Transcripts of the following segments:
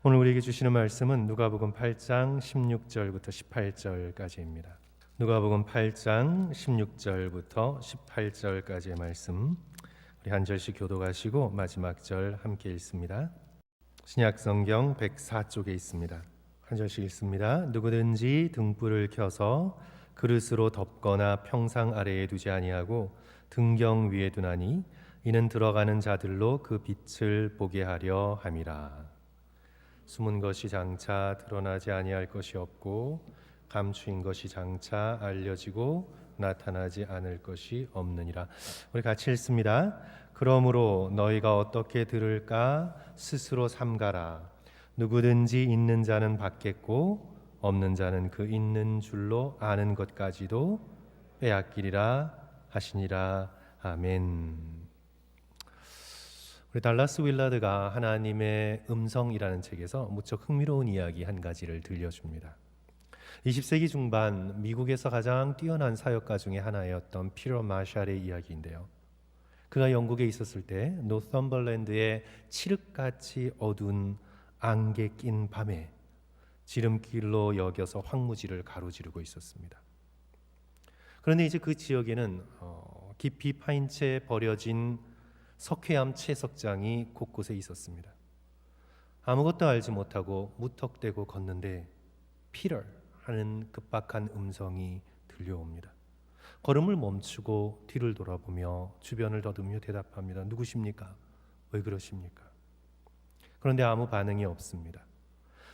오늘 우리에게 주시는 말씀은 누가복음 8장 16절부터 18절까지입니다. 누가복음 8장 16절부터 18절까지의 말씀, 우리 한 절씩 교독하시고 마지막 절 함께 읽습니다. 신약성경 104쪽에 있습니다. 한 절씩 읽습니다. 누구든지 등불을 켜서 그릇으로 덮거나 평상 아래에 두지 아니하고 등경 위에 두나니 이는 들어가는 자들로 그 빛을 보게 하려 함이라. 숨은 것이 장차 드러나지 아니할 것이 없고 감추인 것이 장차 알려지고 나타나지 않을 것이 없느니라. 우리 같이 읽습니다. 그러므로 너희가 어떻게 들을까 스스로 삼가라. 누구든지 있는 자는 받겠고 없는 자는 그 있는 줄로 아는 것까지도 빼앗기리라 하시니라. 아멘. 우리 달라스 윌라드가 하나님의 음성이라는 책에서 무척 흥미로운 이야기 한 가지를 들려줍니다. 20세기 중반 미국에서 가장 뛰어난 사역가 중에 하나였던 피터 마샬의 이야기인데요. 그가 영국에 있었을 때 노썸벌랜드의 칠흑같이 어두운 안개 낀 밤에 지름길로 여겨서 황무지를 가로지르고 있었습니다. 그런데 이제 그 지역에는 깊이 파인 채 버려진 석회암 채석장이 곳곳에 있었습니다. 아무것도 알지 못하고 무턱대고 걷는데 피터 하는 급박한 음성이 들려옵니다. 걸음을 멈추고 뒤를 돌아보며 주변을 더듬으며 대답합니다. 누구십니까? 왜 그러십니까? 그런데 아무 반응이 없습니다.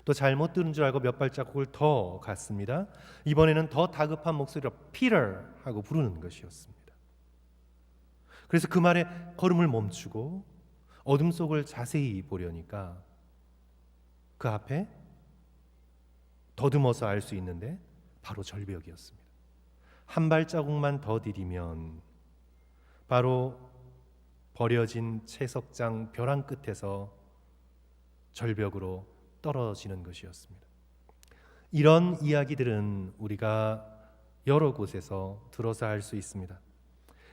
또 잘못 들은 줄 알고 몇 발자국을 더 갔습니다. 이번에는 더 다급한 목소리로 피터 하고 부르는 것이었습니다. 그래서 그 말에 걸음을 멈추고 어둠 속을 자세히 보려니까 그 앞에 더듬어서 알 수 있는데 바로 절벽이었습니다. 한 발자국만 더 디디면 바로 버려진 채석장 벼랑 끝에서 절벽으로 떨어지는 것이었습니다. 이런 이야기들은 우리가 여러 곳에서 들어서 알 수 있습니다.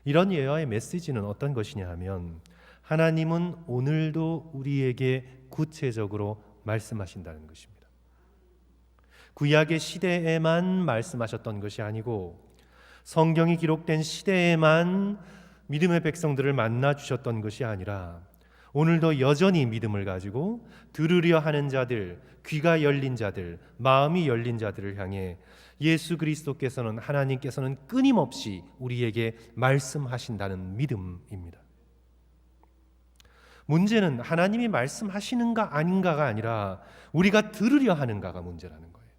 이런 예화의 메시지는 어떤 것이냐 하면 하나님은 오늘도 우리에게 구체적으로 말씀하신다는 것입니다. 구약의 시대에만 말씀하셨던 것이 아니고 성경이 기록된 시대에만 믿음의 백성들을 만나 주셨던 것이 아니라 오늘도 여전히 믿음을 가지고 들으려 하는 자들, 귀가 열린 자들, 마음이 열린 자들을 향해 예수 그리스도께서는 하나님께서는 끊임없이 우리에게 말씀하신다는 믿음입니다. 문제는 하나님이 말씀하시는가 아닌가가 아니라 우리가 들으려 하는가가 문제라는 거예요.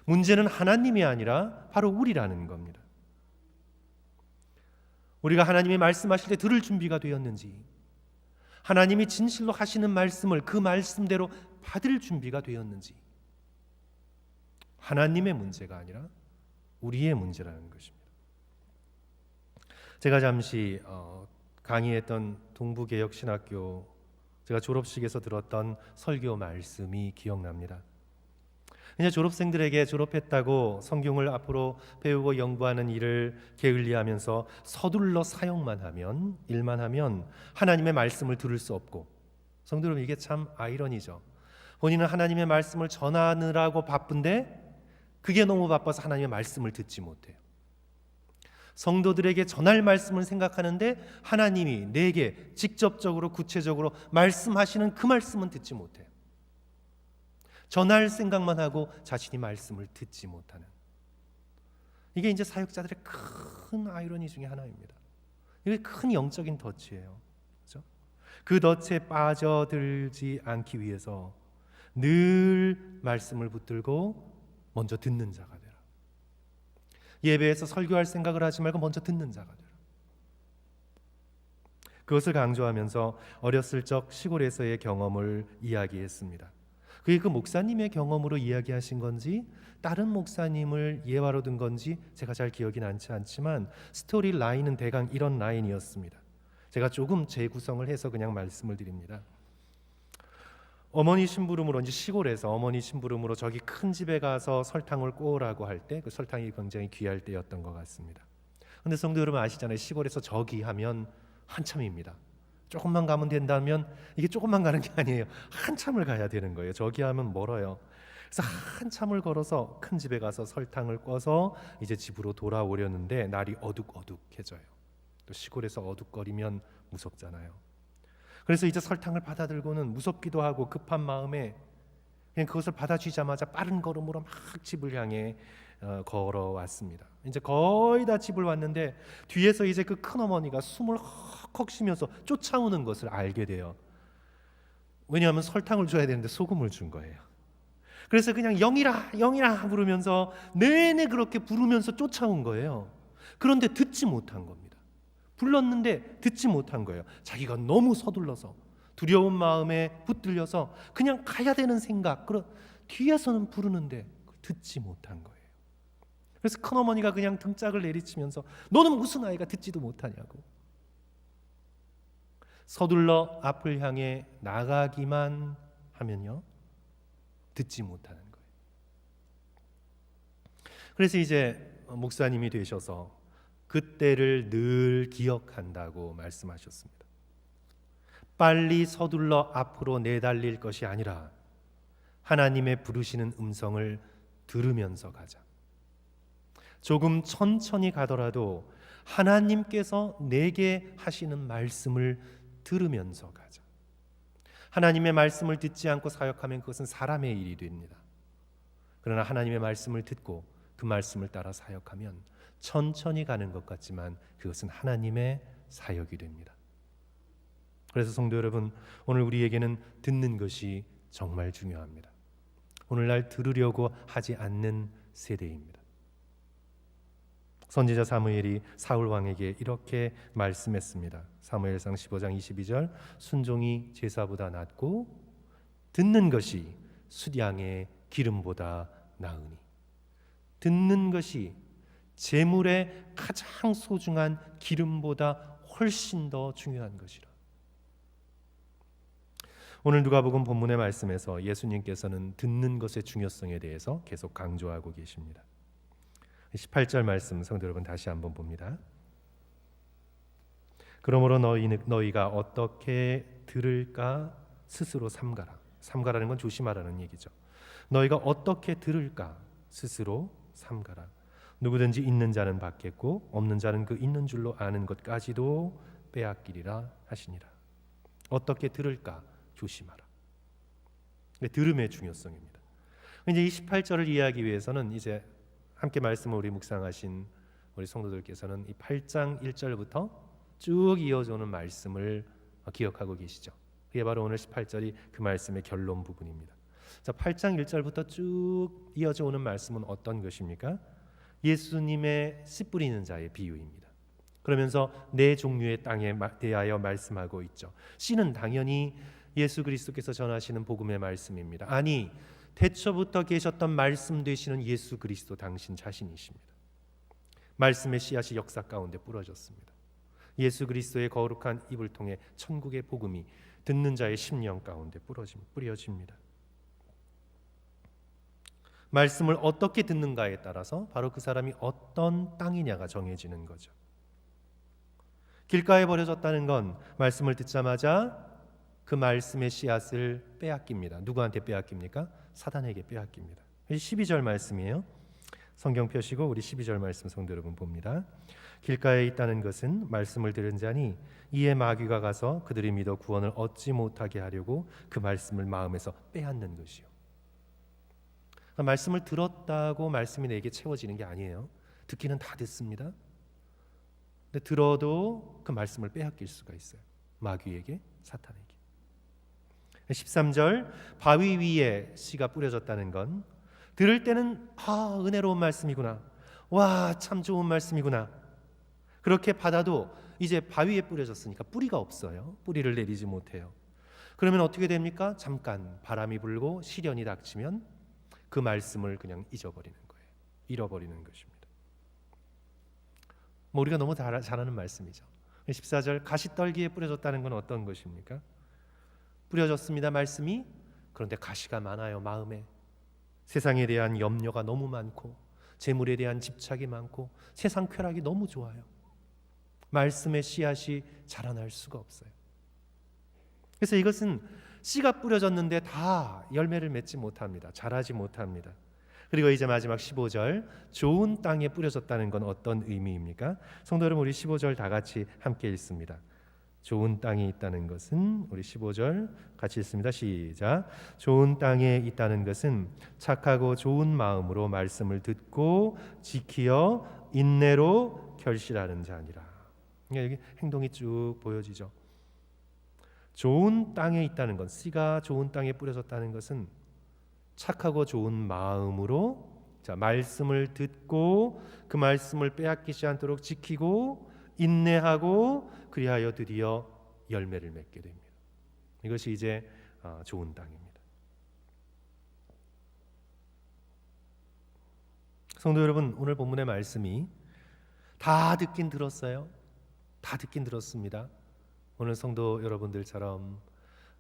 문제는 하나님이 아니라 바로 우리라는 겁니다. 우리가 하나님이 말씀하실 때 들을 준비가 되었는지, 하나님이 진실로 하시는 말씀을 그 말씀대로 받을 준비가 되었는지, 하나님의 문제가 아니라 우리의 문제라는 것입니다. 제가 잠시 강의했던 동부개혁신학교 제가 졸업식에서 들었던 설교 말씀이 기억납니다. 이제 졸업생들에게 졸업했다고 성경을 앞으로 배우고 연구하는 일을 게을리하면서 서둘러 사용만 하면, 일만 하면 하나님의 말씀을 들을 수 없고, 성도 여러분, 이게 참 아이러니죠. 본인은 하나님의 말씀을 전하느라고 바쁜데 그게 너무 바빠서 하나님의 말씀을 듣지 못해요. 성도들에게 전할 말씀을 생각하는데 하나님이 내게 직접적으로 구체적으로 말씀하시는 그 말씀은 듣지 못해요. 전할 생각만 하고 자신이 말씀을 듣지 못하는, 이게 이제 사역자들의 큰 아이러니 중에 하나입니다. 이게 큰 영적인 덫이에요. 그렇죠? 그 덫에 빠져들지 않기 위해서 늘 말씀을 붙들고 먼저 듣는 자가 되라. 예배에서 설교할 생각을 하지 말고 먼저 듣는 자가 되라. 그것을 강조하면서 어렸을 적 시골에서의 경험을 이야기했습니다. 그게 그 목사님의 경험으로 이야기하신 건지 다른 목사님을 예화로 든 건지 제가 잘 기억이 나지 않지만 스토리 라인은 대강 이런 라인이었습니다. 제가 조금 재구성을 해서 그냥 말씀을 드립니다. 어머니 심부름으로, 이제 시골에서 어머니 심부름으로 저기 큰 집에 가서 설탕을 꼬으라고 할 때 그 설탕이 굉장히 귀할 때였던 것 같습니다. 그런데 성도 여러분 아시잖아요. 시골에서 저기 하면 한참입니다. 조금만 가면 된다면 이게 조금만 가는 게 아니에요. 한참을 가야 되는 거예요. 저기 하면 멀어요. 그래서 한참을 걸어서 큰 집에 가서 설탕을 꿔서 이제 집으로 돌아오려는데 날이 어둑어둑해져요. 또 시골에서 어둑거리면 무섭잖아요. 그래서 이제 설탕을 받아들고는 무섭기도 하고 급한 마음에 그냥 그것을 받아쥐자마자 빠른 걸음으로 막 집을 향해 걸어왔습니다. 이제 거의 다 집을 왔는데 뒤에서 이제 그 큰어머니가 숨을 헉헉 쉬면서 쫓아오는 것을 알게 돼요. 왜냐하면 설탕을 줘야 되는데 소금을 준 거예요. 그래서 그냥 영이라 영이라 부르면서 내내 그렇게 부르면서 쫓아온 거예요. 그런데 듣지 못한 겁니다. 불렀는데 듣지 못한 거예요. 자기가 너무 서둘러서 두려운 마음에 붙들려서 그냥 가야 되는 생각, 뒤에서는 부르는데 듣지 못한 거예요. 그래서 큰어머니가 그냥 등짝을 내리치면서 너는 무슨 아이가 듣지도 못하냐고. 서둘러 앞을 향해 나가기만 하면요 듣지 못하는 거예요. 그래서 이제 목사님이 되셔서 그때를 늘 기억한다고 말씀하셨습니다. 빨리 서둘러 앞으로 내달릴 것이 아니라 하나님의 부르시는 음성을 들으면서 가자. 조금 천천히 가더라도 하나님께서 내게 하시는 말씀을 들으면서 가자. 하나님의 말씀을 듣지 않고 사역하면 그것은 사람의 일이 됩니다. 그러나 하나님의 말씀을 듣고 그 말씀을 따라 사역하면 천천히 가는 것 같지만 그것은 하나님의 사역이 됩니다. 그래서 성도 여러분, 오늘 우리에게는 듣는 것이 정말 중요합니다. 오늘날 들으려고 하지 않는 세대입니다. 선지자 사무엘이 사울 왕에게 이렇게 말씀했습니다. 사무엘상 15장 22절, 순종이 제사보다 낫고 듣는 것이 숫양의 기름보다 나으니. 듣는 것이 재물의 가장 소중한 기름보다 훨씬 더 중요한 것이라. 오늘 누가복음 본문의 말씀에서 예수님께서는 듣는 것의 중요성에 대해서 계속 강조하고 계십니다. 18절 말씀 성도 여러분 다시 한번 봅니다. 그러므로 너희가 어떻게 들을까 스스로 삼가라. 삼가라는 건 조심하라는 얘기죠. 너희가 어떻게 들을까 스스로 삼가라. 누구든지 있는 자는 받겠고 없는 자는 그 있는 줄로 아는 것까지도 빼앗기리라 하시니라. 어떻게 들을까 조심하라. 들음의 중요성입니다. 이제 이 18절을 이해하기 위해서는 이제 함께 말씀을 우리 묵상하신 우리 성도들께서는 이 8장 1절부터 쭉 이어져 오는 말씀을 기억하고 계시죠. 그게 바로 오늘 18절이 그 말씀의 결론 부분입니다. 자, 8장 1절부터 쭉 이어져 오는 말씀은 어떤 것입니까? 예수님의 씨 뿌리는 자의 비유입니다. 그러면서 네 종류의 땅에 대하여 말씀하고 있죠. 씨는 당연히 예수 그리스도께서 전하시는 복음의 말씀입니다. 아니, 태초부터 계셨던 말씀 되시는 예수 그리스도 당신 자신이십니다. 말씀의 씨앗이 역사 가운데 뿌려졌습니다. 예수 그리스도의 거룩한 입을 통해 천국의 복음이 듣는 자의 심령 가운데 뿌려집니다. 말씀을 어떻게 듣는가에 따라서 바로 그 사람이 어떤 땅이냐가 정해지는 거죠. 길가에 버려졌다는 건 말씀을 듣자마자 그 말씀의 씨앗을 빼앗깁니다. 누구한테 빼앗깁니까? 사단에게 빼앗깁니다. 12절 말씀이에요. 성경 펴시고 우리 12절 말씀 성도 여러분 봅니다. 길가에 있다는 것은 말씀을 들은 자니 이에 마귀가 가서 그들이 믿어 구원을 얻지 못하게 하려고 그 말씀을 마음에서 빼앗는 것이요. 그러니까 말씀을 들었다고 말씀이 내게 채워지는 게 아니에요. 듣기는 다 듣습니다. 근데 들어도 그 말씀을 빼앗길 수가 있어요. 마귀에게, 사탄에게. 13절 바위 위에 씨가 뿌려졌다는 건 들을 때는 은혜로운 말씀이구나, 와 참 좋은 말씀이구나, 그렇게 받아도 이제 바위에 뿌려졌으니까 뿌리가 없어요. 뿌리를 내리지 못해요. 그러면 어떻게 됩니까? 잠깐 바람이 불고 시련이 닥치면 그 말씀을 그냥 잊어버리는 거예요. 잃어버리는 것입니다. 우리가 너무 잘 아는 말씀이죠. 14절 가시떨기에 뿌려졌다는 건 어떤 것입니까? 뿌려졌습니다. 말씀이. 그런데 가시가 많아요. 마음에. 세상에 대한 염려가 너무 많고 재물에 대한 집착이 많고 세상 쾌락이 너무 좋아요. 말씀의 씨앗이 자라날 수가 없어요. 그래서 이것은 씨가 뿌려졌는데 다 열매를 맺지 못합니다. 자라지 못합니다. 그리고 이제 마지막 15절, 좋은 땅에 뿌려졌다는 건 어떤 의미입니까? 성도 여러분, 우리 15절 다 같이 함께 읽습니다. 좋은 땅에 있다는 것은, 우리 15절 같이 읽습니다. 시작. 좋은 땅에 있다는 것은 착하고 좋은 마음으로 말씀을 듣고 지키어 인내로 결실하는 자니라. 여기 행동이 쭉 보여지죠. 좋은 땅에 있다는 것, 씨가 좋은 땅에 뿌려졌다는 것은 착하고 좋은 마음으로 말씀을 듣고 그 말씀을 빼앗기지 않도록 지키고 인내하고 그리하여 드디어 열매를 맺게 됩니다. 이것이 이제 좋은 땅입니다. 성도 여러분, 오늘 본문의 말씀이 다 듣긴 들었어요. 다 듣긴 들었습니다. 오늘 성도 여러분들처럼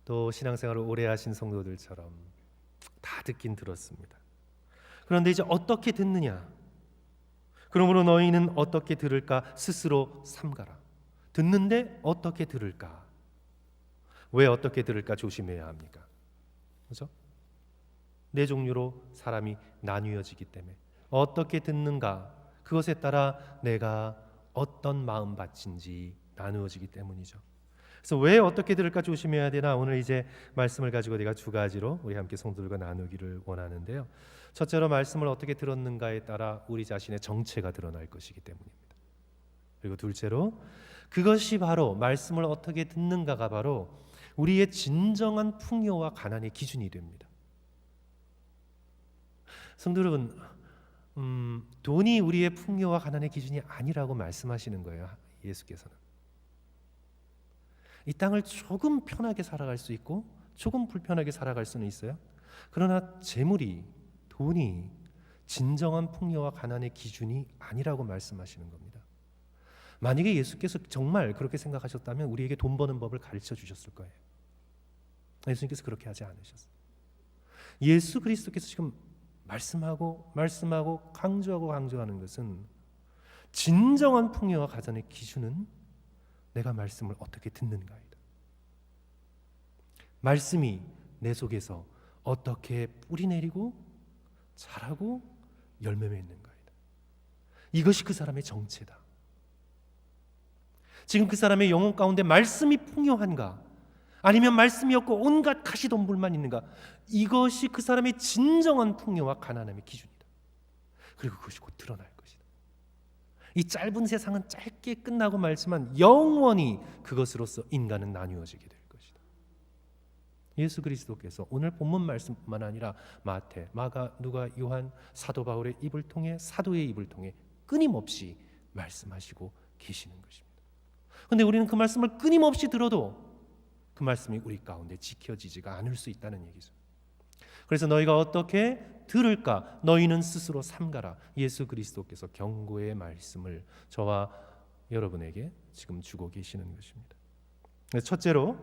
또 신앙생활을 오래 하신 성도들처럼 다 듣긴 들었습니다. 그런데 이제 어떻게 듣느냐? 그러므로 너희는 어떻게 들을까 스스로 삼가라. 듣는데 어떻게 들을까? 왜 어떻게 들을까 조심해야 합니까? 그렇죠? 네 종류로 사람이 나뉘어지기 때문에 어떻게 듣는가, 그것에 따라 내가 어떤 마음밭인지 나누어지기 때문이죠. 그래서 왜 어떻게 들을까 조심해야 되나, 오늘 이제 말씀을 가지고 내가 두 가지로 우리 함께 성도들과 나누기를 원하는데요. 첫째로 말씀을 어떻게 들었는가에 따라 우리 자신의 정체가 드러날 것이기 때문입니다. 그리고 둘째로 그것이 바로 말씀을 어떻게 듣는가가 바로 우리의 진정한 풍요와 가난의 기준이 됩니다. 성도 여러분, 돈이 우리의 풍요와 가난의 기준이 아니라고 말씀하시는 거예요. 예수께서는 이 땅을 조금 편하게 살아갈 수 있고 조금 불편하게 살아갈 수는 있어요. 그러나 재물이, 돈이 진정한 풍요와 가난의 기준이 아니라고 말씀하시는 겁니다. 만약에 예수께서 정말 그렇게 생각하셨다면 우리에게 돈 버는 법을 가르쳐 주셨을 거예요. 예수님께서 그렇게 하지 않으셨어요. 예수 그리스도께서 지금 말씀하고 강조하는 것은 진정한 풍요와 가난의 기준은 내가 말씀을 어떻게 듣는가이다. 말씀이 내 속에서 어떻게 뿌리내리고 자라고 열매 맺는가이다. 이것이 그 사람의 정체다. 지금 그 사람의 영혼 가운데 말씀이 풍요한가, 아니면 말씀이 없고 온갖 가시덤불만 있는가, 이것이 그 사람의 진정한 풍요와 가난함의 기준이다. 그리고 그것이 곧 드러날 것이다. 이 짧은 세상은 짧게 끝나고 말지만 영원히 그것으로서 인간은 나뉘어지게 될 것이다. 예수 그리스도께서 오늘 본문 말씀뿐만 아니라 마태, 마가, 누가, 요한, 사도 바울의 입을 통해, 사도의 입을 통해 끊임없이 말씀하시고 계시는 것입니다. 그런데 우리는 그 말씀을 끊임없이 들어도 그 말씀이 우리 가운데 지켜지지가 않을 수 있다는 얘기죠. 그래서 너희가 어떻게 들을까? 너희는 스스로 삼가라. 예수 그리스도께서 경고의 말씀을 저와 여러분에게 지금 주고 계시는 것입니다. 첫째로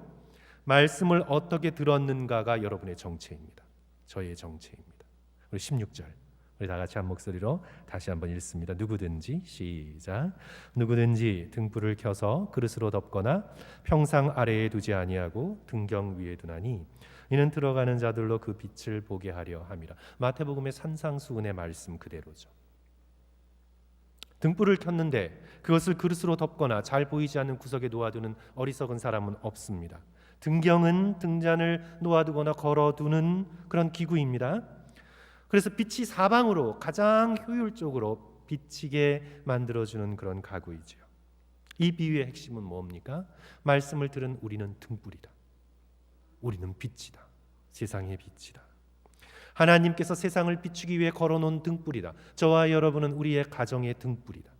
말씀을 어떻게 들었는가가 여러분의 정체입니다. 저의 정체입니다. 우리 16절 우리 다 같이 한 목소리로 다시 한번 읽습니다. 누구든지, 시작. 누구든지 등불을 켜서 그릇으로 덮거나 평상 아래에 두지 아니하고 등경 위에 두나니 이는 들어가는 자들로 그 빛을 보게 하려 함이라. 마태복음의 산상수훈의 말씀 그대로죠. 등불을 켰는데 그것을 그릇으로 덮거나 잘 보이지 않는 구석에 놓아두는 어리석은 사람은 없습니다. 등경은 등잔을 놓아두거나 걸어두는 그런 기구입니다. 그래서 빛이 사방으로 가장 효율적으로 비치게 만들어주는 그런 가구이죠. 이 비유의 핵심은 뭡니까? 말씀을 들은 우리는 등불이다. 우리는 빛이다. 세상의 빛이다. 하나님께서 세상을 비추기 위해 걸어놓은 등불이다. 저와 여러분은 우리의 가정의 등불이다.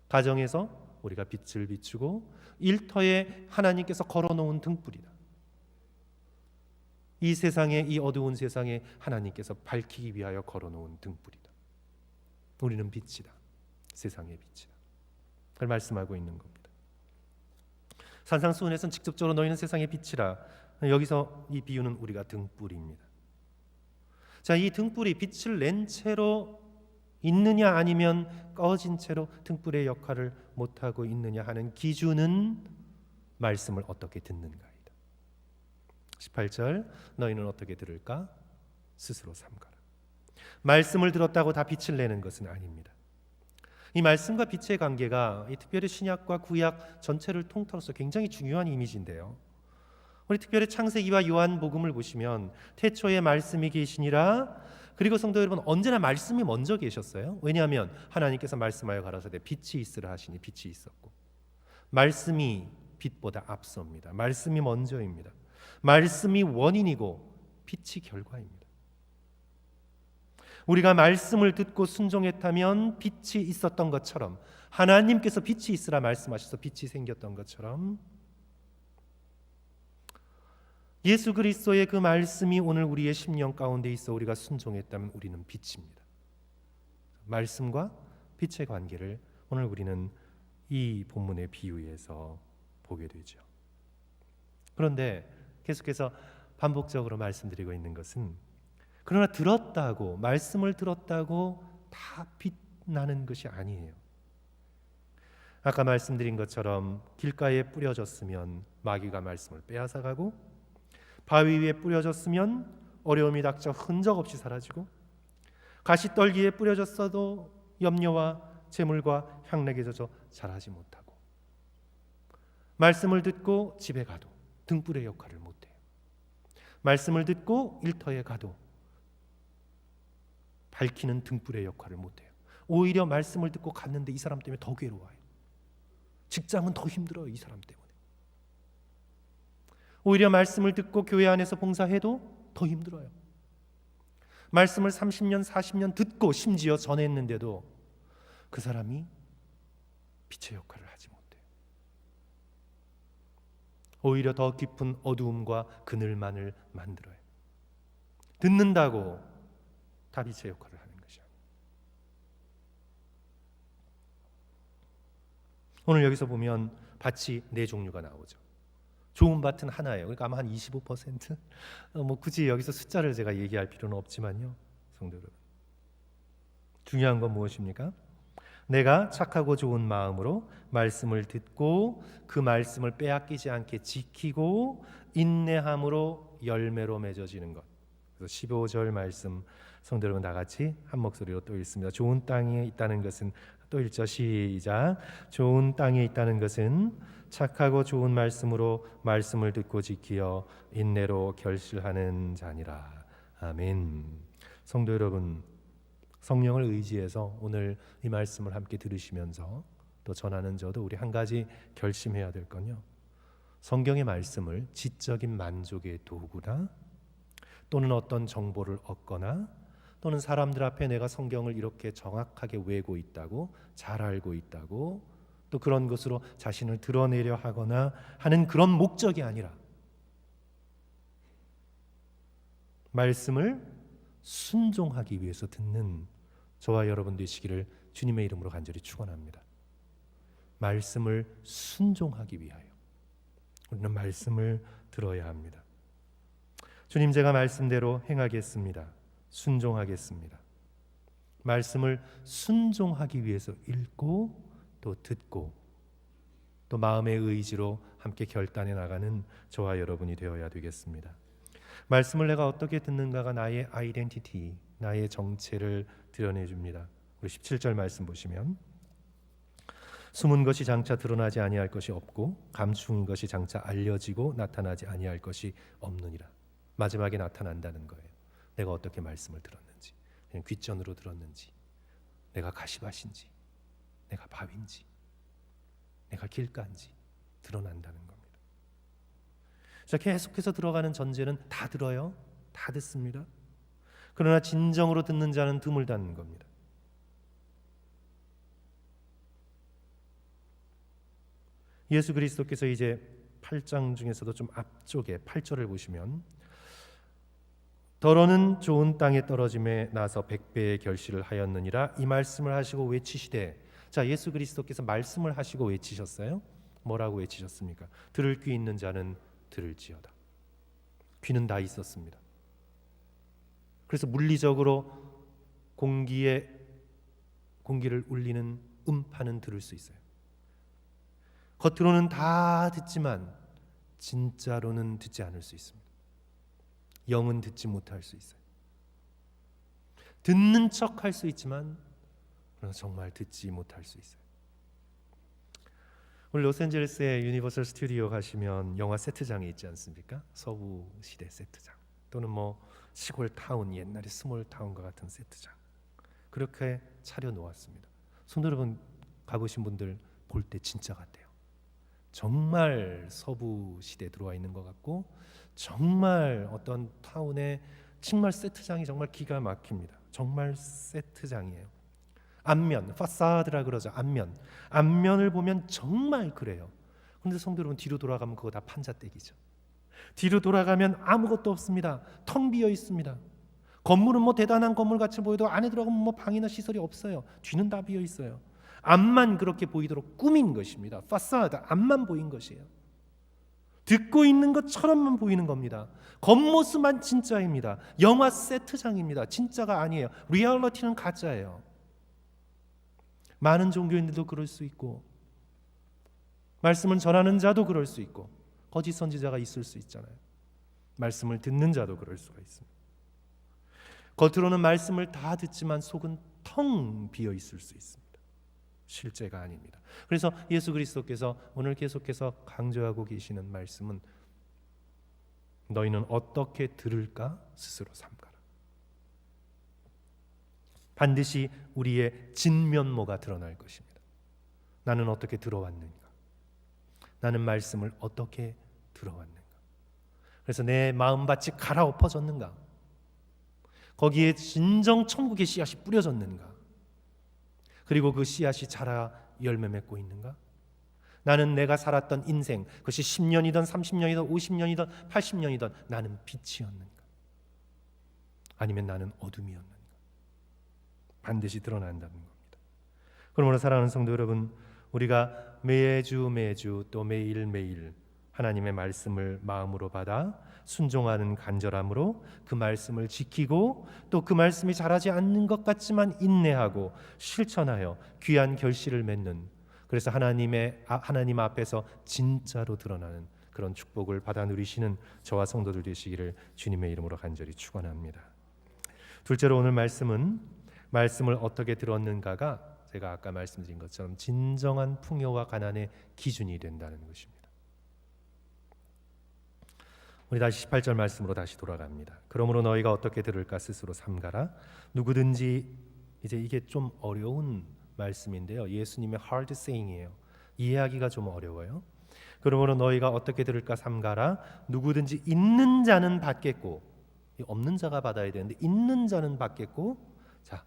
가정에서 우리가 빛을 비추고 일터에 하나님께서 걸어놓은 등불이다. 이 세상에, 이 어두운 세상에 하나님께서 밝히기 위하여 걸어놓은 등불이다. 우리는 빛이다. 세상의 빛이다. 그걸 말씀하고 있는 겁니다. 산상수훈에서는 직접적으로 너희는 세상의 빛이라, 여기서 이 비유는 우리가 등불입니다. 자, 이 등불이 빛을 낸 채로 있느냐 아니면 꺼진 채로 등불의 역할을 못하고 있느냐 하는 기준은 말씀을 어떻게 듣는가이다. 18절 너희는 어떻게 들을까? 스스로 삼가라. 말씀을 들었다고 다 빛을 내는 것은 아닙니다. 이 말씀과 빛의 관계가 특별히 신약과 구약 전체를 통틀어서 굉장히 중요한 이미지인데요. 우리 특별히 창세기와 요한복음을 보시면 태초에 말씀이 계시니라. 그리고 성도 여러분, 언제나 말씀이 먼저 계셨어요. 왜냐하면 하나님께서 말씀하여 가라사대 빛이 있으라 하시니 빛이 있었고, 말씀이 빛보다 앞섭니다. 말씀이 먼저입니다. 말씀이 원인이고 빛이 결과입니다. 우리가 말씀을 듣고 순종했다면 빛이 있었던 것처럼, 하나님께서 빛이 있으라 말씀하셔서 빛이 생겼던 것처럼, 예수 그리스도의 그 말씀이 오늘 우리의 심령 가운데 있어 우리가 순종했다면 우리는 빛입니다. 말씀과 빛의 관계를 오늘 우리는 이 본문의 비유에서 보게 되죠. 그런데 계속해서 반복적으로 말씀드리고 있는 것은, 그러나 들었다고, 말씀을 들었다고 다 빛나는 것이 아니에요. 아까 말씀드린 것처럼 길가에 뿌려졌으면 마귀가 말씀을 빼앗아가고, 바위 위에 뿌려졌으면 어려움이 닥쳐 흔적 없이 사라지고, 가시떨기에 뿌려졌어도 염려와 재물과 향락에 젖어 자라지 못하고, 말씀을 듣고 집에 가도 등불의 역할을 못해요. 말씀을 듣고 일터에 가도 밝히는 등불의 역할을 못해요. 오히려 말씀을 듣고 갔는데 이 사람 때문에 더 괴로워요. 직장은 더 힘들어요, 이 사람 때문에. 오히려 말씀을 듣고 교회 안에서 봉사해도 더 힘들어요. 말씀을 30년, 40년 듣고 심지어 전했는데도 그 사람이 빛의 역할을 하지 못해요. 오히려 더 깊은 어두움과 그늘만을 만들어요. 듣는다고 다 빛의 역할을 하는 것이야. 오늘 여기서 보면 밭이 네 종류가 나오죠. 좋은 밭은 하나예요. 그러니까 아마 한 25%? 굳이 여기서 숫자를 제가 얘기할 필요는 없지만요, 성도 여러분, 중요한 건 무엇입니까? 내가 착하고 좋은 마음으로 말씀을 듣고 그 말씀을 빼앗기지 않게 지키고 인내함으로 열매로 맺어지는 것. 그래서 15절 말씀 성도 여러분 다 같이 한 목소리로 또 읽습니다. 좋은 땅에 있다는 것은, 또 읽죠. 시작. 좋은 땅에 있다는 것은 착하고 좋은 말씀으로 말씀을 듣고 지키어 인내로 결실하는 자니라. 아멘. 성도 여러분, 성령을 의지해서 오늘 이 말씀을 함께 들으시면서 또 전하는 저도 우리 한 가지 결심해야 될 건요, 성경의 말씀을 지적인 만족의 도구나 또는 어떤 정보를 얻거나 또는 사람들 앞에 내가 성경을 이렇게 정확하게 외고 있다고, 잘 알고 있다고, 또 그런 것으로 자신을 드러내려 하거나 하는 그런 목적이 아니라 말씀을 순종하기 위해서 듣는 저와 여러분 되시기를 주님의 이름으로 간절히 축원합니다. 말씀을 순종하기 위하여 우리는 말씀을 들어야 합니다. 주님, 제가 말씀대로 행하겠습니다. 순종하겠습니다. 말씀을 순종하기 위해서 읽고 또 듣고 또 마음의 의지로 함께 결단해 나가는 저와 여러분이 되어야 되겠습니다. 말씀을 내가 어떻게 듣는가가 나의 아이덴티티, 나의 정체를 드러내 줍니다. 우리 17절 말씀 보시면, 숨은 것이 장차 드러나지 아니할 것이 없고 감춘 것이 장차 알려지고 나타나지 아니할 것이 없느니라. 마지막에 나타난다는 거예요. 내가 어떻게 말씀을 들었는지, 그냥 귓전으로 들었는지, 내가 가시밭인지, 내가 바위인지, 내가 길가인지 드러난다는 겁니다. 자, 계속해서 들어가는 전제는 다 들어요. 다 듣습니다. 그러나 진정으로 듣는 자는 드물다는 겁니다. 예수 그리스도께서 이제 8장 중에서도 좀 앞쪽에 8절을 보시면, 더러는 좋은 땅에 떨어짐에 나서 100배의 결실을 하였느니라. 이 말씀을 하시고 외치시되, 자, 예수 그리스도께서 말씀을 하시고 외치셨어요. 뭐라고 외치셨습니까? 들을 귀 있는 자는 들을지어다. 귀는 다 있었습니다. 그래서 물리적으로 공기를 울리는 음파는 들을 수 있어요. 겉으로는 다 듣지만 진짜로는 듣지 않을 수 있습니다. 영은 듣지 못할 수 있어요. 듣는 척 할 수 있지만 그러나 정말 듣지 못할 수 있어요. 오늘 로스앤젤레스의 유니버설 스튜디오 가시면 영화 세트장이 있지 않습니까? 서부 시대 세트장 또는 시골 타운, 옛날의 스몰 타운과 같은 세트장, 그렇게 차려 놓았습니다. 성도 여러분, 가보신 분들 볼 때 진짜 같아요. 정말 서부 시대에 들어와 있는 것 같고, 정말 어떤 타운의 정말 세트장이 정말 기가 막힙니다. 정말 세트장이에요. 앞면, 파사드라 그러죠. 앞면을 보면 정말 그래요. 그런데 성도 여러분, 뒤로 돌아가면 그거 다 판자떼기죠. 뒤로 돌아가면 아무것도 없습니다. 텅 비어 있습니다. 건물은 대단한 건물 같이 보여도 안에 들어가면 방이나 시설이 없어요. 뒤는 다 비어 있어요. 앞만 그렇게 보이도록 꾸민 것입니다. 파사드, 앞만 보인 것이에요. 듣고 있는 것처럼만 보이는 겁니다. 겉모습만 진짜입니다. 영화 세트장입니다. 진짜가 아니에요. 리얼리티는 가짜예요. 많은 종교인들도 그럴 수 있고, 말씀을 전하는 자도 그럴 수 있고, 거짓 선지자가 있을 수 있잖아요. 말씀을 듣는 자도 그럴 수가 있습니다. 겉으로는 말씀을 다 듣지만 속은 텅 비어 있을 수 있습니다. 실제가 아닙니다. 그래서 예수 그리스도께서 오늘 계속해서 강조하고 계시는 말씀은 너희는 어떻게 들을까 스스로 삼가라. 반드시 우리의 진면모가 드러날 것입니다. 나는 어떻게 들어왔는가? 나는 말씀을 어떻게 들어왔는가? 그래서 내 마음밭이 갈아엎어졌는가? 거기에 진정 천국의 씨앗이 뿌려졌는가? 그리고 그 씨앗이 자라 열매 맺고 있는가? 나는 내가 살았던 인생, 그것이 10년이든 30년이든 50년이든 80년이든 나는 빛이었는가? 아니면 나는 어둠이었는가? 반드시 드러난다는 겁니다. 그러므로 사랑하는 성도 여러분, 우리가 매주 또 매일 하나님의 말씀을 마음으로 받아 순종하는 간절함으로 그 말씀을 지키고, 또 그 말씀이 자라지 않는 것 같지만 인내하고 실천하여 귀한 결실을 맺는, 그래서 하나님 앞에서 진짜로 드러나는 그런 축복을 받아 누리시는 저와 성도들 되시기를 주님의 이름으로 간절히 축원합니다. 둘째로 오늘 말씀을 어떻게 들었는가가 제가 아까 말씀드린 것처럼 진정한 풍요와 가난의 기준이 된다는 것입니다. 우리 다시 18절 말씀으로 다시 돌아갑니다. 그러므로 너희가 어떻게 들을까 스스로 삼가라. 누구든지, 이제 이게 좀 어려운 말씀인데요, 예수님의 hard saying이에요. 이해하기가 좀 어려워요. 그러므로 너희가 어떻게 들을까 삼가라. 누구든지 있는 자는 받겠고, 없는 자가 받아야 되는데 있는 자는 받겠고, 자,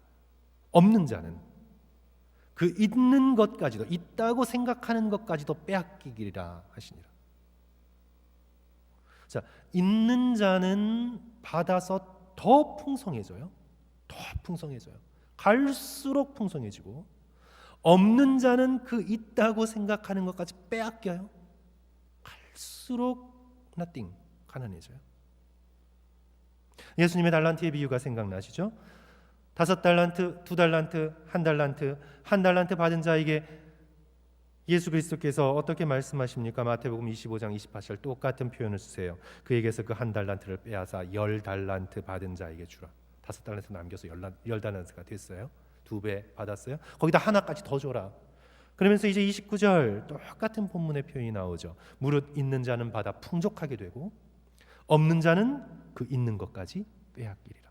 없는 자는 그 있는 것까지도, 있다고 생각하는 것까지도 빼앗기리라 하시니라. 자, 있는 자는 받아서 더 풍성해져요. 더 풍성해져요. 갈수록 풍성해지고, 없는 자는 그 있다고 생각하는 것까지 빼앗겨요. 갈수록 nothing, 가난해져요. 예수님의 달란트의 비유가 생각나시죠? 5달란트, 2달란트, 1달란트, 1달란트 받은 자에게 예수 그리스도께서 어떻게 말씀하십니까? 마태복음 25장 28절 똑같은 표현을 쓰세요. 그에게서 그 1달란트를 빼앗아 10달란트 받은 자에게 주라. 5달란트 남겨서 10달란트가 됐어요. 2배 받았어요. 거기다 하나까지 더 줘라. 그러면서 이제 29절 똑같은 본문의 표현이 나오죠. 무릇 있는 자는 받아 풍족하게 되고, 없는 자는 그 있는 것까지 빼앗기리라.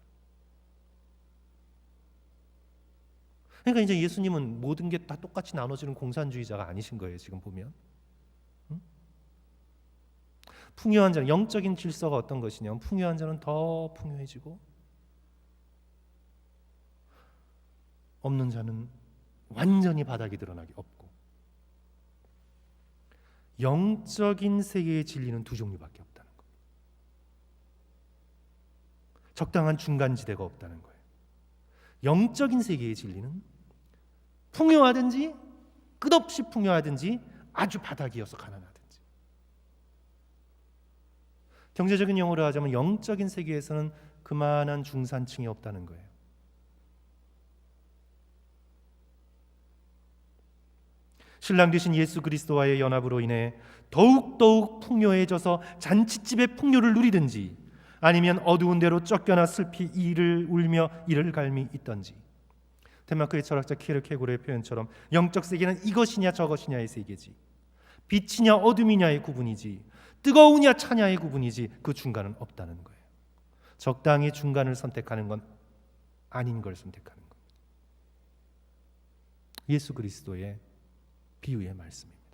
그러니까 이제 예수님은 모든 게 다 똑같이 나눠지는 공산주의자가 아니신 거예요. 지금 보면 풍요한 자는, 영적인 질서가 어떤 것이냐면 풍요한 자는 더 풍요해지고, 없는 자는 완전히 바닥이 드러나기 없고, 영적인 세계의 진리는 두 종류밖에 없다는 겁니다. 적당한 중간지대가 없다는 거예요. 영적인 세계의 진리는 풍요하든지 끝없이 풍요하든지 아주 바닥이어서 가난하든지. 경제적인 용어로 하자면 영적인 세계에서는 그만한 중산층이 없다는 거예요. 신랑 되신 예수 그리스도와의 연합으로 인해 더욱더욱 풍요해져서 잔치집의 풍요를 누리든지, 아니면 어두운 데로 쫓겨나 슬피 이를 울며 이를 갈미 있던지. 덴마크의 철학자 키르케고르의 표현처럼 영적 세계는 이것이냐 저것이냐의 세계지, 빛이냐 어둠이냐의 구분이지, 뜨거우냐 차냐의 구분이지, 그 중간은 없다는 거예요. 적당히 중간을 선택하는 건 아닌 걸 선택하는 겁니다. 예수 그리스도의 비유의 말씀입니다.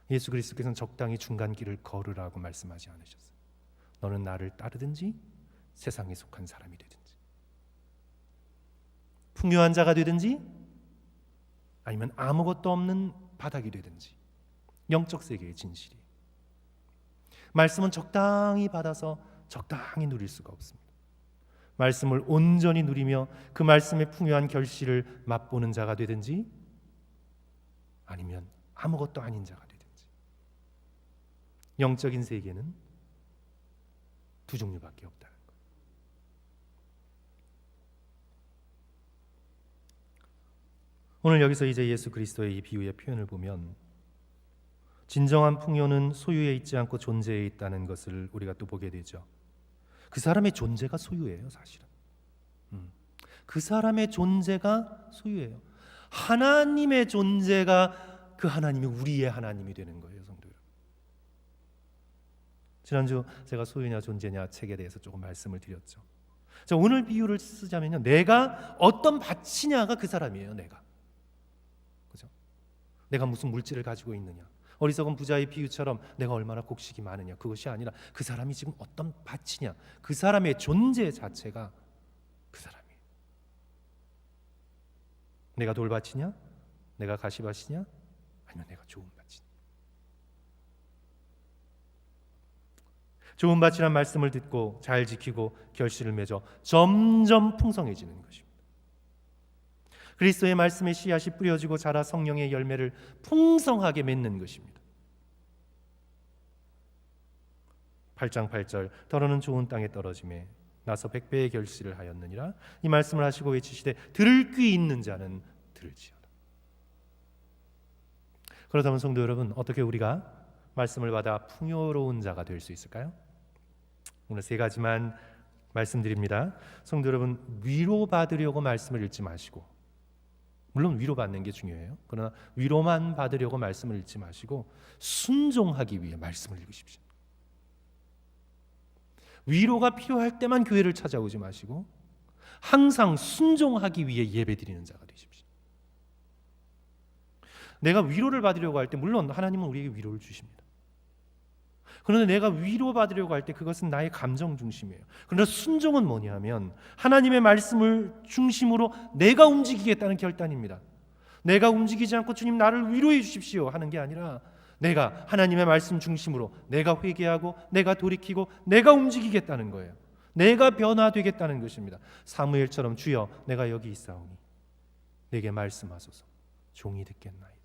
예수 그리스도께서는 적당히 중간 길을 걸으라고 말씀하지 않으셨어요. 너는 나를 따르든지 세상에 속한 사람이 되든지, 풍요한 자가 되든지 아니면 아무것도 없는 바닥이 되든지, 영적 세계의 진실이, 말씀은 적당히 받아서 적당히 누릴 수가 없습니다. 말씀을 온전히 누리며 그 말씀의 풍요한 결실을 맛보는 자가 되든지 아니면 아무것도 아닌 자가 되든지. 영적인 세계는 두 종류밖에 없다는 거예요. 오늘 여기서 이제 예수 그리스도의 이 비유의 표현을 보면 진정한 풍요는 소유에 있지 않고 존재에 있다는 것을 우리가 또 보게 되죠. 그 사람의 존재가 소유예요, 사실은. 그 사람의 존재가 소유예요. 하나님의 존재가 그 하나님이 우리의 하나님이 되는 거예요, 성도 여러분. 지난주 제가 소유냐 존재냐 책에 대해서 조금 말씀을 드렸죠. 자, 오늘 비유를 쓰자면요, 내가 어떤 밭이냐가 그 사람이에요. 내가, 그죠? 내가 무슨 물질을 가지고 있느냐, 어리석은 부자의 비유처럼 내가 얼마나 곡식이 많으냐, 그것이 아니라 그 사람이 지금 어떤 밭이냐, 그 사람의 존재 자체가 그 사람이에요. 내가 돌밭이냐, 내가 가시밭이냐, 아니면 내가 좋은 밭이냐. 좋은 밭이란 말씀을 듣고 잘 지키고 결실을 맺어 점점 풍성해지는 것입니다. 그리스도의 말씀의 씨앗이 뿌려지고 자라 성령의 열매를 풍성하게 맺는 것입니다. 8장 8절, 더러는 좋은 땅에 떨어짐에 나서 100배의 결실을 하였느니라. 이 말씀을 하시고 외치시되 들을 귀 있는 자는 들을지어다. 그렇다면 성도 여러분, 어떻게 우리가 말씀을 받아 풍요로운 자가 될 수 있을까요? 오늘 세 가지만 말씀드립니다. 성도 여러분, 위로받으려고 말씀을 읽지 마시고, 물론 위로받는 게 중요해요. 그러나 위로만 받으려고 말씀을 읽지 마시고 순종하기 위해 말씀을 읽으십시오. 위로가 필요할 때만 교회를 찾아오지 마시고 항상 순종하기 위해 예배드리는 자가 되십시오. 내가 위로를 받으려고 할 때 물론 하나님은 우리에게 위로를 주십니다. 그런데 내가 위로받으려고 할 때 그것은 나의 감정 중심이에요. 그러나 순종은 뭐냐면 하나님의 말씀을 중심으로 내가 움직이겠다는 결단입니다. 내가 움직이지 않고 주님 나를 위로해 주십시오 하는 게 아니라 내가 하나님의 말씀 중심으로 내가 회개하고 내가 돌이키고 내가 움직이겠다는 거예요. 내가 변화되겠다는 것입니다. 사무엘처럼 주여 내가 여기 있사오니 내게 말씀하소서, 종이 듣겠나이다.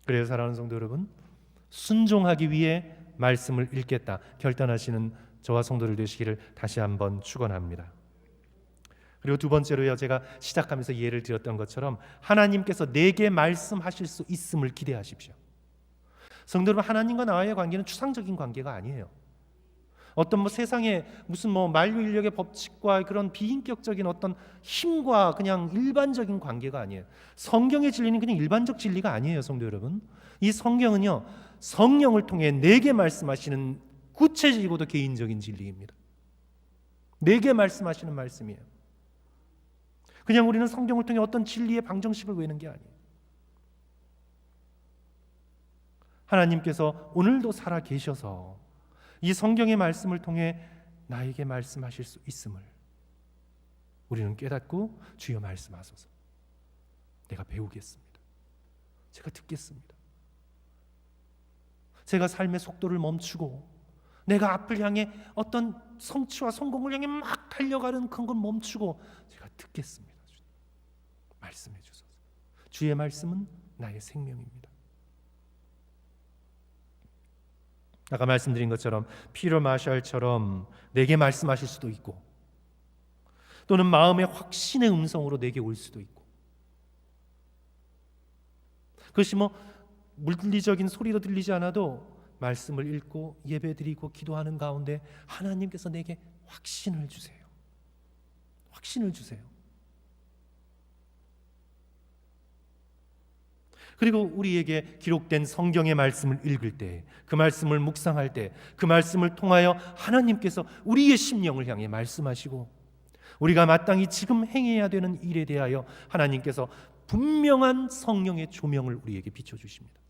그래서 사랑하는 성도 여러분, 순종하기 위해 말씀을 읽겠다 결단하시는 저와 성도들 되시기를 다시 한번 축원합니다. 그리고 두 번째로요, 제가 시작하면서 예를 들었던 것처럼 하나님께서 내게 말씀하실 수 있음을 기대하십시오. 성도 여러분, 하나님과 나와의 관계는 추상적인 관계가 아니에요. 어떤 세상의 무슨 만류 인력의 법칙과 그런 비인격적인 어떤 힘과 그냥 일반적인 관계가 아니에요. 성경의 진리는 그냥 일반적 진리가 아니에요, 성도 여러분. 이 성경은요, 성령을 통해 내게 말씀하시는 구체적이고도 개인적인 진리입니다. 내게 말씀하시는 말씀이에요. 그냥 우리는 성경을 통해 어떤 진리의 방정식을 외는 게 아니에요. 하나님께서 오늘도 살아 계셔서 이 성경의 말씀을 통해 나에게 말씀하실 수 있음을 우리는 깨닫고 주여 말씀하소서, 내가 배우겠습니다, 제가 듣겠습니다, 제가 삶의 속도를 멈추고 내가 앞을 향해 어떤 성취와 성공을 향해 막 달려가는 그런 건 멈추고 제가 듣겠습니다. 말씀해 주소서. 주의 말씀은 나의 생명입니다. 아까 말씀드린 것처럼 피터 마샬처럼 내게 말씀하실 수도 있고, 또는 마음의 확신의 음성으로 내게 올 수도 있고, 그것이 물리적인 소리도 들리지 않아도 말씀을 읽고 예배드리고 기도하는 가운데 하나님께서 내게 확신을 주세요. 확신을 주세요. 그리고 우리에게 기록된 성경의 말씀을 읽을 때, 그 말씀을 묵상할 때, 그 말씀을 통하여 하나님께서 우리의 심령을 향해 말씀하시고 우리가 마땅히 지금 행해야 되는 일에 대하여 하나님께서 분명한 성령의 조명을 우리에게 비춰주십니다.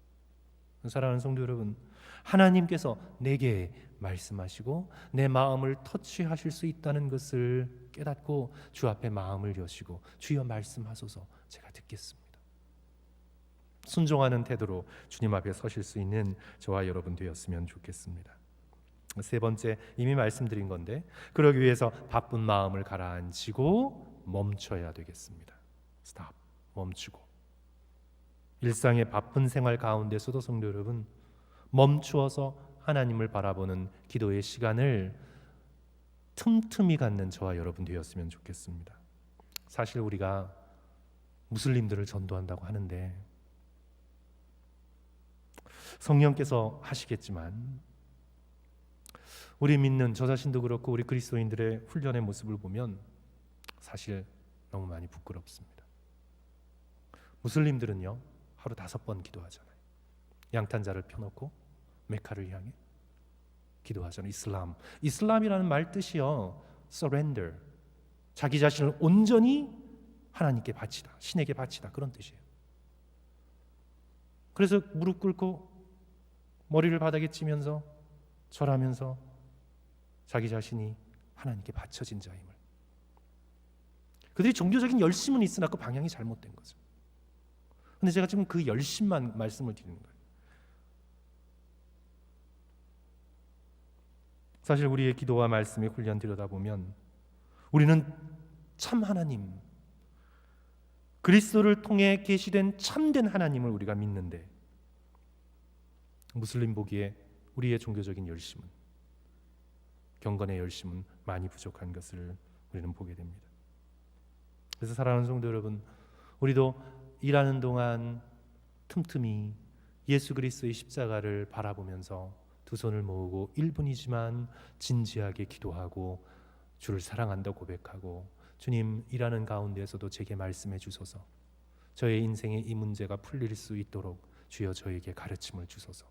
사랑하는 성도 여러분, 하나님께서 내게 말씀하시고 내 마음을 터치하실 수 있다는 것을 깨닫고 주 앞에 마음을 여시고 주여 말씀하소서, 제가 듣겠습니다. 순종하는 태도로 주님 앞에 서실 수 있는 저와 여러분 되었으면 좋겠습니다. 세 번째, 이미 말씀드린 건데, 그러기 위해서 바쁜 마음을 가라앉히고 멈춰야 되겠습니다. 스탑, 멈추고. 일상의 바쁜 생활 가운데서도 성도 여러분, 멈추어서 하나님을 바라보는 기도의 시간을 틈틈이 갖는 저와 여러분 되었으면 좋겠습니다. 사실 우리가 무슬림들을 전도한다고 하는데 성령께서 하시겠지만 우리 믿는 저 자신도 그렇고 우리 그리스도인들의 훈련의 모습을 보면 사실 너무 많이 부끄럽습니다. 무슬림들은요, 하루 5번 기도하잖아요. 양탄자를 펴놓고 메카를 향해 기도하잖아요. 이슬람이라는 말 뜻이요, surrender, 자기 자신을 온전히 하나님께 바치다, 신에게 바치다, 그런 뜻이에요. 그래서 무릎 꿇고 머리를 바닥에 치면서 절하면서 자기 자신이 하나님께 바쳐진 자임을. 그들이 종교적인 열심은 있으나 그 방향이 잘못된 거죠. 근데 제가 지금 그 열심만 말씀을 드리는 거예요. 사실 우리의 기도와 말씀의 훈련 들여다보면 우리는 참 하나님, 그리스도를 통해 계시된 참된 하나님을 우리가 믿는데 무슬림 보기에 우리의 종교적인 열심은, 경건의 열심은 많이 부족한 것을 우리는 보게 됩니다. 그래서 사랑하는 성도 여러분, 우리도 일하는 동안 틈틈이 예수 그리스도의 십자가를 바라보면서 두 손을 모으고 1분이지만 진지하게 기도하고 주를 사랑한다 고백하고, 주님, 일하는 가운데에서도 제게 말씀해 주소서, 저의 인생의 이 문제가 풀릴 수 있도록 주여 저에게 가르침을 주소서,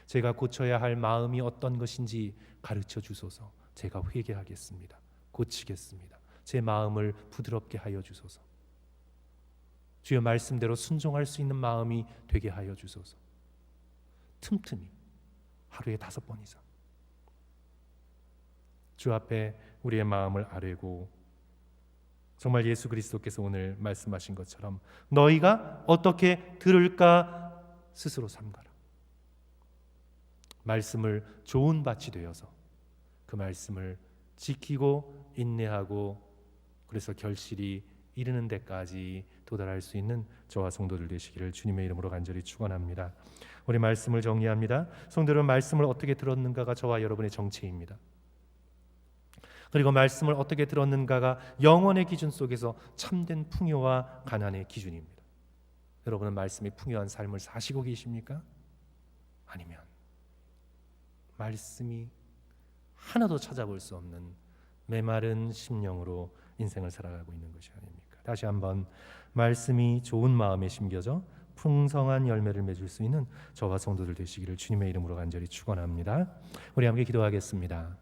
제가 고쳐야 할 마음이 어떤 것인지 가르쳐 주소서, 제가 회개하겠습니다, 고치겠습니다, 제 마음을 부드럽게 하여 주소서, 주여 말씀대로 순종할 수 있는 마음이 되게 하여 주소서. 틈틈이 하루에 5번 이상 주 앞에 우리의 마음을 아뢰고, 정말 예수 그리스도께서 오늘 말씀하신 것처럼 너희가 어떻게 들을까 스스로 삼가라. 말씀을 좋은 밭이 되어서 그 말씀을 지키고 인내하고, 그래서 결실이 이르는 데까지 도달할 수 있는 저와 성도들 되시기를 주님의 이름으로 간절히 축원합니다. 우리 말씀을 정리합니다. 성도들은 말씀을 어떻게 들었는가가 저와 여러분의 정체입니다. 그리고 말씀을 어떻게 들었는가가 영혼의 기준 속에서 참된 풍요와 가난의 기준입니다. 여러분은 말씀이 풍요한 삶을 사시고 계십니까? 아니면 말씀이 하나도 찾아볼 수 없는 메마른 심령으로 인생을 살아가고 있는 것이 아닙니까? 다시 한번, 말씀이 좋은 마음에 심겨져 풍성한 열매를 맺을 수 있는 저와 성도들 되시기를 주님의 이름으로 간절히 축원합니다. 우리 함께 기도하겠습니다.